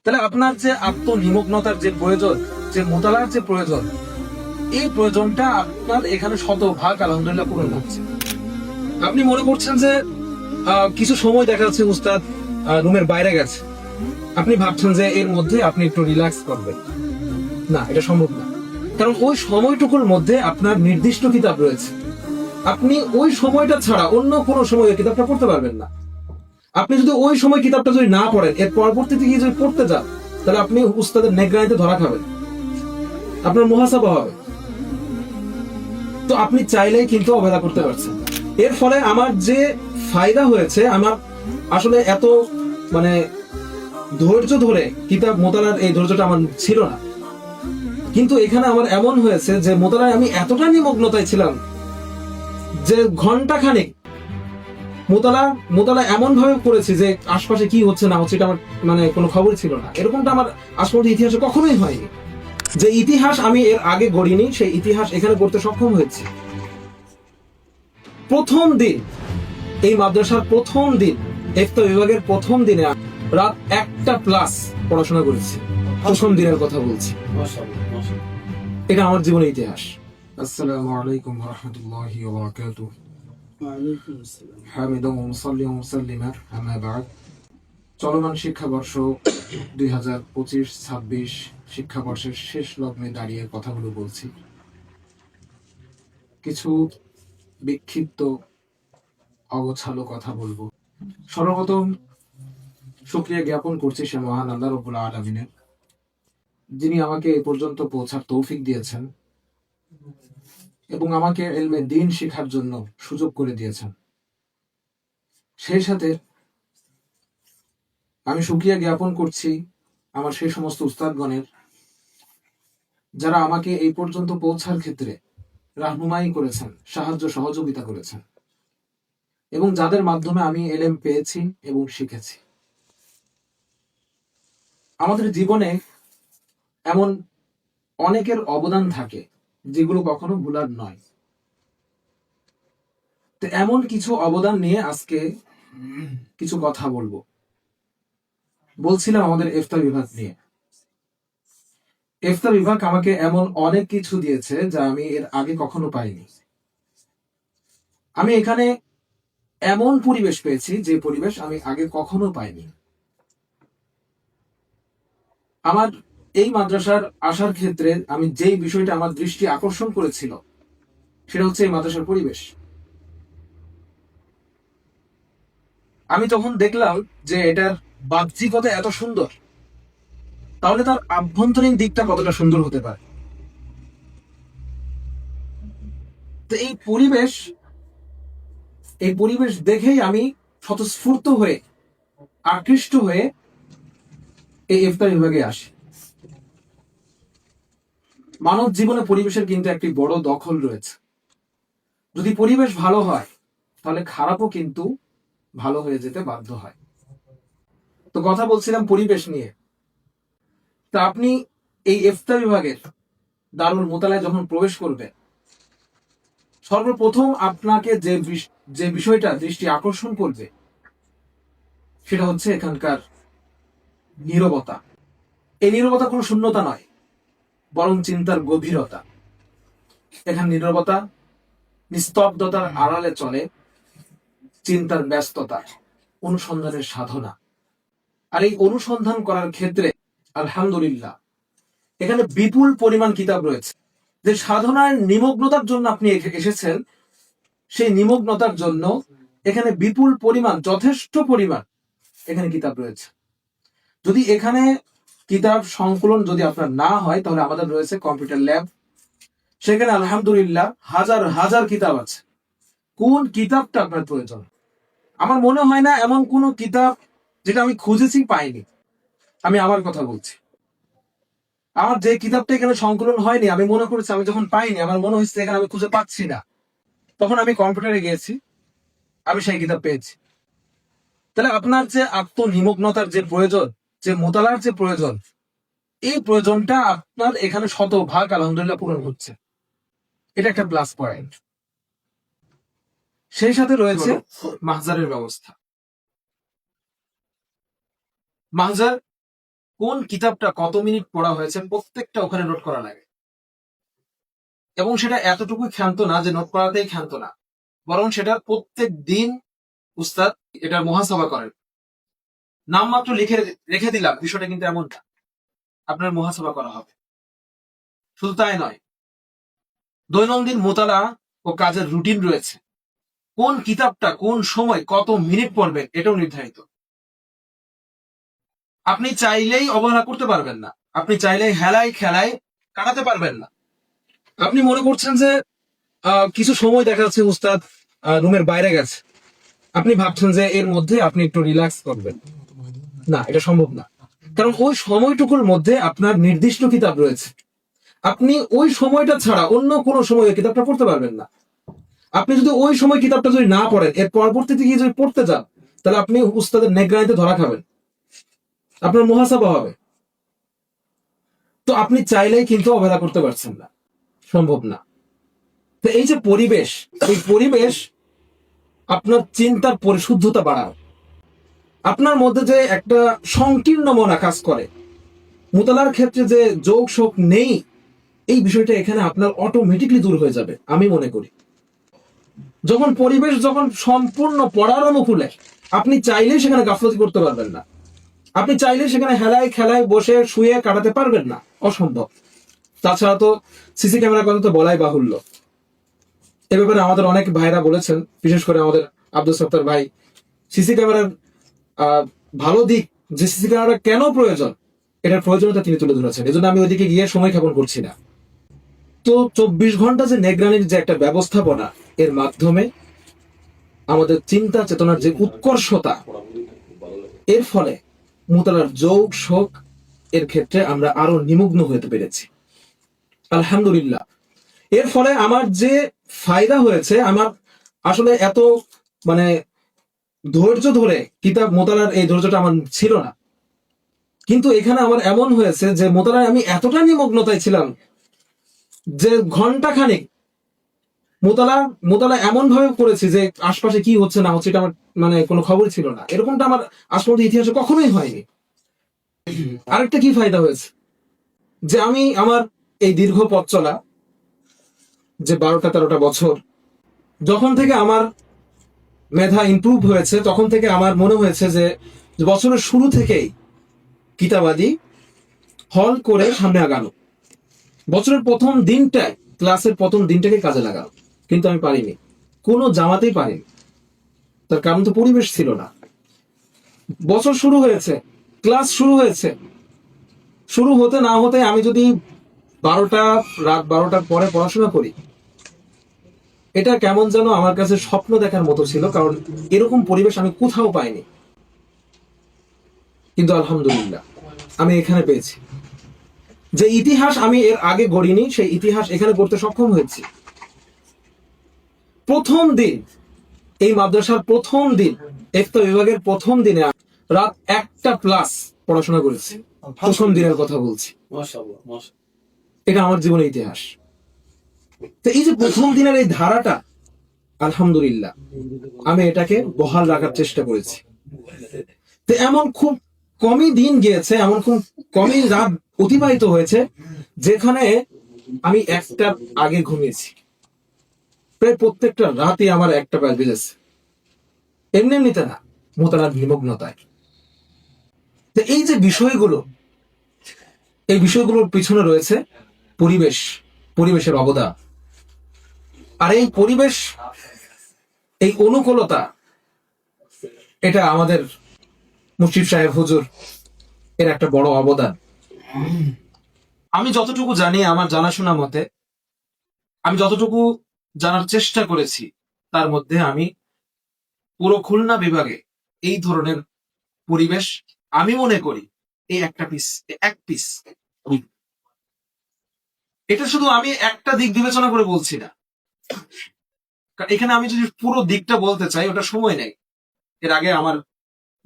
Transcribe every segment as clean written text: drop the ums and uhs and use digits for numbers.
তাহলে আপনার যে আত্মনিমগ্নতার যে প্রয়োজন, যে মোতালার যে প্রয়োজন, এই প্রয়োজনটা আপনার এখানে শতভাগ আলহামদুলিল্লাহ পূরণ হচ্ছে। আপনি মনে করছেন যে কিছু সময় দেখা যাচ্ছে উস্তাদ রুমের বাইরে গেছে, আপনি ভাবছেন যে এর মধ্যে আপনি একটু রিল্যাক্স করবেন। না, এটা সম্ভব না। কারণ ওই সময়টুকুর মধ্যে আপনার নির্দিষ্ট কিতাব রয়েছে। আপনি ওই সময়টা ছাড়া অন্য কোনো সময় ওই কিতাবটা পড়তে পারবেন না। আপনি যদি ওই সময় কিতাবটা যদি না পড়েন, এর পরবর্তীতে গিয়ে যদি পড়তে যান, তাহলে আপনি উস্তাদের নেগরানিতে ধরা খাবেন, আপনার মুহাসাবা হবে। তো আপনি চাইলেই কিন্তু অবহেলা করতে পারছেন। এর ফলে আমার যে ফায়দা হয়েছে, আমার আসলে এত মানে ধৈর্য ধরে কিতাব মোতালার এই ধৈর্যটা আমার ছিল না। কিন্তু এখানে আমার এমন হয়েছে যে মোতালায় আমি এতটা নিমগ্নতায় ছিলাম যে ঘন্টা খানেক মোতালা এমন ভাবে করেছি যে আশপাশে কি হচ্ছে না হচ্ছে এটা আমার মানে কোনো খবর ছিল না। এরকমটা আমার আশপাশের ইতিহাসে কখনোই হয়নি। যে ইতিহাস আমি এর আগে গড়িনি, সেই ইতিহাস এখানে করতে সক্ষম হয়েছি। প্রথম দিন, এই মাদ্রাসার প্রথম দিন, ইফতা বিভাগের প্রথম দিনে রাত 1টা+ পড়াশোনা করেছি। প্রথম দিনের কথা বলছি। এটা আমার জীবনের ইতিহাস। আসসালামু আলাইকুম ওয়া রাহমাতুল্লাহি ওয়া বারাকাতুহু। চলমান শিক্ষাবর্ষ 2025-26 শিক্ষাবর্ষের শেষ লগ্নে দাঁড়িয়ে কথাগুলো বলছি। কিছু বিক্ষিপ্ত অগোছালো কথা বলবো। সর্বপ্রথম শুকরিয়া জ্ঞাপন করছি সে মহান আল্লাহ রাব্বুল আলামিনের, যিনি আমাকে এ পর্যন্ত পৌঁছার তৌফিক দিয়েছেন এবং আমাকে ইলমে দ্বীন শেখার জন্য সুযোগ করে দিয়েছেন। সেই সাথে আমি শুকরিয়া জ্ঞাপন করছি আমার সেই সমস্ত উস্তাদগণের, যারা আমাকে এই পর্যন্ত পৌঁছার ক্ষেত্রে রাহনুমাই করেছেন, সাহায্য সহযোগিতা করেছেন এবং যাদের মাধ্যমে আমি এলেম পেয়েছি এবং শিখেছি। আমাদের জীবনে এমন অনেকের অবদান থাকে যেগুলো কখনো ভুলার নয়। তো এমন কিছু অবদান নিয়ে আজকে কিছু কথা বলবো। বলছিলাম আমাদের ইফতার বিভাগ নিয়ে। ইফতার বিভাগ আমাকে এমন অনেক কিছু দিয়েছে যা আমি এর আগে কখনো পাইনি। আমি এখানে এমন পরিবেশ পেয়েছি যে পরিবেশ আমি আগে কখনো পাইনি। আমার এই মাদ্রাসার আসার ক্ষেত্রে আমি যেই বিষয়টা আমার দৃষ্টি আকর্ষণ করেছিল সেটা হচ্ছে এই মাদ্রাসার পরিবেশ। আমি তখন দেখলাম যে এটার বাহ্যিকতা এত সুন্দর, তাহলে তার আভ্যন্তরীণ দিকটা কতটা সুন্দর হতে পারে। তো এই পরিবেশ দেখেই আমি স্বতঃস্ফূর্ত হয়ে, আকৃষ্ট হয়ে এই ইফতার বিভাগে আসি। মানব জীবনে পরিবেশের কিন্তু একটি বড় দখল রয়েছে। যদি পরিবেশ ভালো হয় তাহলে খারাপও কিন্তু ভালো হয়ে যেতে বাধ্য হয়। তো কথা বলছিলাম পরিবেশ নিয়ে। তা আপনি এই ইফতার বিভাগের দারুল মুতালায় যখন প্রবেশ করবেন, সর্বপ্রথম আপনাকে যে বিষয়টা দৃষ্টি আকর্ষণ করবে সেটা হচ্ছে এখানকার নীরবতা। এই নীরবতা কোনো শূন্যতা নয়, বরং চিন্তার গভীরতা। এখানে নীরবতা, নিস্তব্ধতার আড়ালে চলে চিন্তার ব্যস্ততা, অনুসন্ধানের সাধনা। আর এই অনুসন্ধান করার ক্ষেত্রে আলহামদুলিল্লাহ এখানে বিপুল পরিমাণ কিতাব রয়েছে। যে সাধনার নিমগ্নতার জন্য আপনি এসেছেন, সেই নিমগ্নতার জন্য এখানে বিপুল পরিমাণ, যথেষ্ট পরিমাণ এখানে কিতাব রয়েছে। যদি এখানে কিতাব সংকলন যদি আপনার না হয়, তাহলে আমাদের রয়েছে কম্পিউটার ল্যাব। সেখানে আলহামদুলিল্লাহ হাজার হাজার কিতাব আছে। কোন কিতাবটা আপনার প্রয়োজন? আমার মনে হয় না এমন কোন কিতাব যেটা আমি খুঁজেছি পাইনি। আমি আমার কথা বলছি। আমার যে কিতাবটা এখানে সংকলন হয়নি, আমি মনে করেছি, আমি যখন পাইনি আমার মনে হচ্ছে এখানে আমি খুঁজে পাচ্ছি না, তখন আমি কম্পিউটারে গিয়েছি, আমি সেই কিতাব পেয়েছি। তাহলে আপনার যে আত্মনিমগ্নতার যে প্রয়োজন, যে মোতালার যে প্রয়োজন, এই প্রয়োজনটা আপনার এখানে শতভাগ আলহামদুলিল্লাহ পূরণ হচ্ছে। এটা একটা প্লাস পয়েন্ট। সেই সাথে রয়েছে মাহজারের ব্যবস্থা। মাহজার কোন কিতাবটা কত মিনিট পড়া হয়েছে প্রত্যেকটা ওখানে নোট করা লাগে। এবং সেটা এতটুকু ক্ষান্ত না যে নোট করাতেই ক্ষান্ত না, বরং সেটা প্রত্যেক দিন উস্তাদ এটার মুহাসাবা করেন। নামমাত্র লিখে রেখে দিলাম বিষয়টা কিন্তু এমন না, আপনার মুহাসাবা করা হবে। শুধু তাই নয়, দৈনন্দিন মোতালা ও কাজের রুটিন রয়েছে। কোন কিতাবটা কোন সময় কত মিনিট পড়বেন এটাও নির্ধারিত। আপনি চাইলেই অবহেলা করতে পারবেন না, আপনি চাইলেই হেলায় খেলায় কাটাতে পারবেন না। আপনি মনে করছেন যে কিছু সময় দেখা যাচ্ছে উস্তাদ রুমের বাইরে গেছে, আপনি ভাবছেন যে এর মধ্যে আপনি একটু রিল্যাক্স করবেন, না, এটা সম্ভব না। কারণ ওই সময়টুকুর মধ্যে আপনার নির্দিষ্ট কিতাব রয়েছে, আপনি ওই সময়টা ছাড়া অন্য কোনো সময় ওই কিতাবটা পড়তে পারবেন না। আপনি যদি ওই সময় কিতাবটা যদি না পড়েন, এর পরবর্তীতে গিয়ে যদি পড়তে যান, তাহলে আপনি উস্তাদের নেগরানিতে ধরা খাবেন, আপনার মুহাসাবা হবে। তো আপনি চাইলেই কিন্তু অবহেলা করতে পারছেন না, সম্ভব না। তো এই যে পরিবেশ, এই পরিবেশ আপনার চিন্তার পরিশুদ্ধতা বাড়ায়। আপনার মধ্যে যে একটা সংকীর্ণ মনা কাজ করে, মুতালার ক্ষেত্রে যে যোগ শোক নেই, এই বিষয়টা এখানে আপনার অটোমেটিকলি দূর হয়ে যাবে আমি মনে করি। যখন পরিবেশ যখন সম্পূর্ণ পড়ার অনুকূলে, আপনি চাইলেই সেখানে গাফলতি করতে পারবেন না, আপনি চাইলেই সেখানে হেলায় খেলায় বসে শুয়ে কাটাতে পারবেন না, অসম্ভব। তাছাড়া তো সিসি ক্যামেরার কথা তো বলাই বাহুল্য। এ ব্যাপারে আমাদের অনেক ভাইরা বলেছেন, বিশেষ করে আমাদের আব্দুল সত্তার ভাই, সিসি ক্যামেরার ভালো দিক, যে সিসি ক্যামেরা কেন প্রয়োজন, এটার প্রয়োজনীয়তা তিনি তুলে ধরেছেন। এই জন্য আমি ওইদিকে গিয়ে সময় ক্ষেপণ করছি না। তো 24 ঘন্টা যে নিগরানির যে একটা ব্যবস্থাপনা, এর মাধ্যমে আমাদের চিন্তা চেতনার যে উৎকর্ষতা, এর ফলে মুতালার যোগ শোক এর ক্ষেত্রে আমরা আরো নিমগ্ন হতে পেরেছি, আলহামদুলিল্লাহ। এর ফলে আমার যে ফায়দা হয়েছে, আমার আসলে এত মানে ধৈর্য ধরে কিতাব মোতালার এই ধৈর্যটা আমার ছিল না, কিন্তু এখানে আমার এমন হয়েছে যে মোতালায় আমি এতটা নিমগ্নতায় ছিলাম যে ঘন্টা খানিক মোতালা মোতালা এমন ভাবে করেছি যে আশপাশে কি হচ্ছে না হচ্ছে এটা আমার মানে কোনো খবর ছিল না। এরকমটা আমার আজ পর্যন্ত ইতিহাসে কখনোই হয়নি। আরেকটা কি ফায়দা হয়েছে, যে আমি আমার এই দীর্ঘ পথ চলা যে 12-13টা বছর, যখন থেকে আমার মেধা ইমপ্রুভ হয়েছে, তখন থেকে আমার মনে হয়েছে যে বছরের শুরু থেকেই কিতাবাদি হল করে সামনে আগানো, বছরের প্রথম দিনটায় ক্লাসের প্রথম দিনটাকে কাজে লাগানো, কিন্তু আমি পারিনি, কোনো জামাতেই পারিনি। তার কারণ তো পরিবেশ ছিল না। বছর শুরু হয়েছে, ক্লাস শুরু হয়েছে, শুরু হতে না হতে আমি যদি রাত 12টার পরে পড়াশোনা করি, এটা কেমন যেন আমার কাছে স্বপ্ন দেখার মতো ছিল, কারণ এরকম পরিবেশ আমি কোথাও পাইনি। কিন্তু আলহামদুলিল্লাহ আমি এখানে পেয়েছি। যে ইতিহাস আমি এর আগে গড়িনি, সেই ইতিহাস এখানে গড়তে সক্ষম হয়েছি। প্রথম দিন, এই মাদ্রাসার প্রথম দিন, ইফতা বিভাগের প্রথম দিনে রাত 1টা প্লাস পড়াশোনা করেছি, প্রথম দিনের কথা বলছি। এটা আমার জীবনের ইতিহাস। তো এই যে প্রথম দিনের এই ধারাটা, আলহামদুলিল্লাহ আমি এটাকে বহাল রাখার চেষ্টা করেছি। তো এমন খুব কমই দিন গিয়েছে, এমন খুব কমই রাত অতিবাহিত হয়েছে যেখানে আমি 1টার আগে ঘুমিয়েছি। প্রায় প্রত্যেকটা রাতে আমার 1টা বেজেছে, এমনি এমনিতে না, মোতালার নিমগ্নতায়। তো এই যে বিষয়গুলো, এই বিষয়গুলোর পিছনে রয়েছে পরিবেশ, পরিবেশের অবদান। আর এই পরিবেশ, এই অনুকূলতা, এটা আমাদের মুফতি সাহেব হুজুর এর একটা বড় অবদান। আমি যতটুকু জানি, আমার জানাশোনা মতে, আমি যতটুকু জানার চেষ্টা করেছি, তার মধ্যে আমি পুরো খুলনা বিভাগে এই ধরনের পরিবেশ আমি মনে করি এই এক পিস। এটা শুধু আমি একটা দিক বিবেচনা করে বলছি না, এখানে আমি যদি পুরো দিকটা বলতে চাই ওটা সময় নেই। এর আগে আমার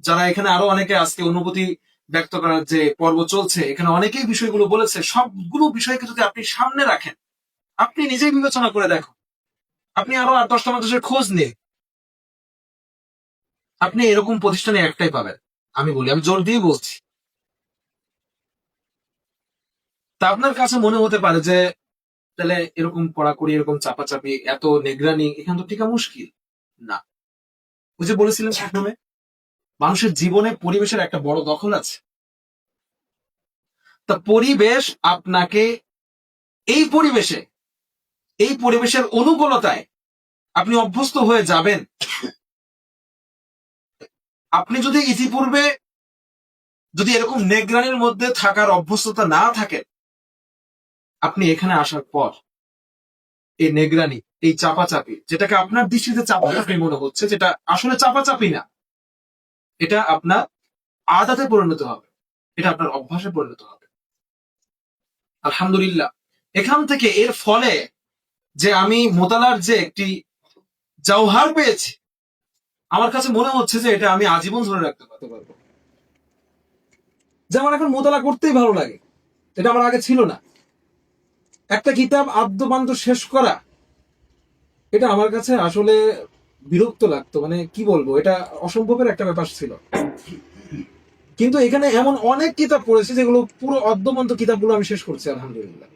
যারা এখানে আরো অনেকে আজকে অনুভূতি ব্যক্ত করার যে পর্ব চলছে, এখানে অনেকেই বিষয়গুলো বলেছে। সবগুলো বিষয়কে যদি আপনি সামনে রাখেন, আপনি নিজেই বিবেচনা করে দেখো, আপনি আরো 8-10টা মানুষের খোঁজ নিয়ে আপনি এরকম প্রতিষ্ঠানে একটাই পাবেন। আমি বলি, আমি জোর দিয়ে বলছি, তা আপনার কাছে মনে হতে পারে যে তাহলে এরকম কড়াকড়ি, এরকম চাপাচাপি, এত নেগরানি এখান তো টিকা মুশকিল না। ওই যে বলেছিলেন প্রথমে, মানুষের জীবনে পরিবেশের একটা বড় দখল আছে। তা পরিবেশ আপনাকে এই পরিবেশের অনুকূলতায় আপনি অভ্যস্ত হয়ে যাবেন। আপনি যদি ইতিপূর্বে যদি এরকম নেগরানির মধ্যে থাকার অভ্যস্ততা না থাকেন, আপনি এখানে আসার পর এই নেগরানি, এই চাপাচাপি, যেটাকে আপনার দৃষ্টিতে চাপাচাপি মনে হচ্ছে, যেটা আসলে চাপাচাপি না, এটা আপনার আদাতে পরিণত হবে, এটা আপনার অভ্যাসে পরিণত হবে। আলহামদুলিল্লাহ, এখান থেকে এর ফলে যে আমি মোতালার যে একটি জওহার পেয়েছি, আমার কাছে মনে হচ্ছে যে এটা আমি আজীবন ধরে রাখতে পারবো। যেমন এখন মোতালা করতেই ভালো লাগে, এটা আমার আগে ছিল না। একটা কিতাব আদ্যপান্ত শেষ করা, এটা আমার কাছে আসলে বিরক্ত লাগতো, মানে কি বলবো, এটা অসম্ভবের একটা ব্যাপার ছিল। কিন্তু এখানে এমন অনেক কিতাব পড়েছি যেগুলো পুরো অদ্যপান্ত কিতাবগুলো আমি শেষ করছি, আলহামদুলিল্লাহ।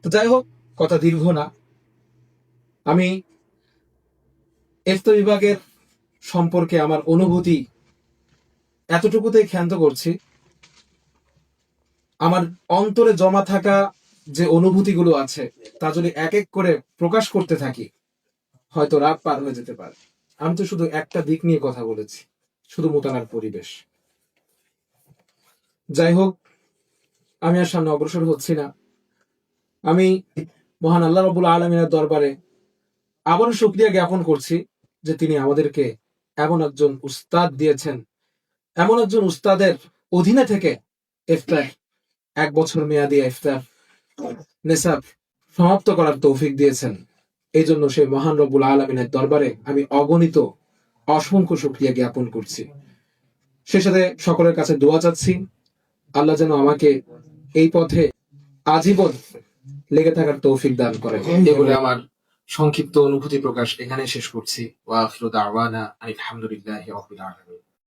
তো যাই হোক, কথা দীর্ঘ না। আমি ইফতা বিভাগের সম্পর্কে আমার অনুভূতি এতটুকুতেই ক্ষান্ত করছি। আমার অন্তরে জমা থাকা যে অনুভূতিগুলো আছে, তা যদি এক এক করে প্রকাশ করতে থাকি, হয়তো রাত পার হয়ে যেতে পারে। আমি তো শুধু একটা দিক নিয়ে কথা বলেছি, শুধু মোতালার পরিবেশ। যাই হোক, আমি আর সামনে অগ্রসর হচ্ছি না। আমি মহান আল্লাহ রাব্বুল আলামিনের দরবারে আবারও শুকরিয়া জ্ঞাপন করছি যে তিনি আমাদেরকে এমন একজন উস্তাদ দিয়েছেন, এমন একজন উস্তাদের অধীনে থেকে ইফতার 1 বছর মেয়াদী ইফতার নিসাব সমাপ্ত করার তৌফিক দিয়েছেন। এই জন্য সেই মহান রব্বুল আলামিনের দরবারে আমি অগণিত অসংখ্য শুকরিয়া জ্ঞাপন করছি। সে সাথে সকলের কাছে দোয়া চাচ্ছি, আল্লাহ যেন আমাকে এই পথে আজীবন লেগে থাকার তৌফিক দান করেন। এই বলে আমার সংক্ষিপ্ত অনুভূতি প্রকাশ এখানে শেষ করছি। ওয়া আখিরু দাওয়ানা আলহামদুলিল্লাহি রাব্বিল আলামিন।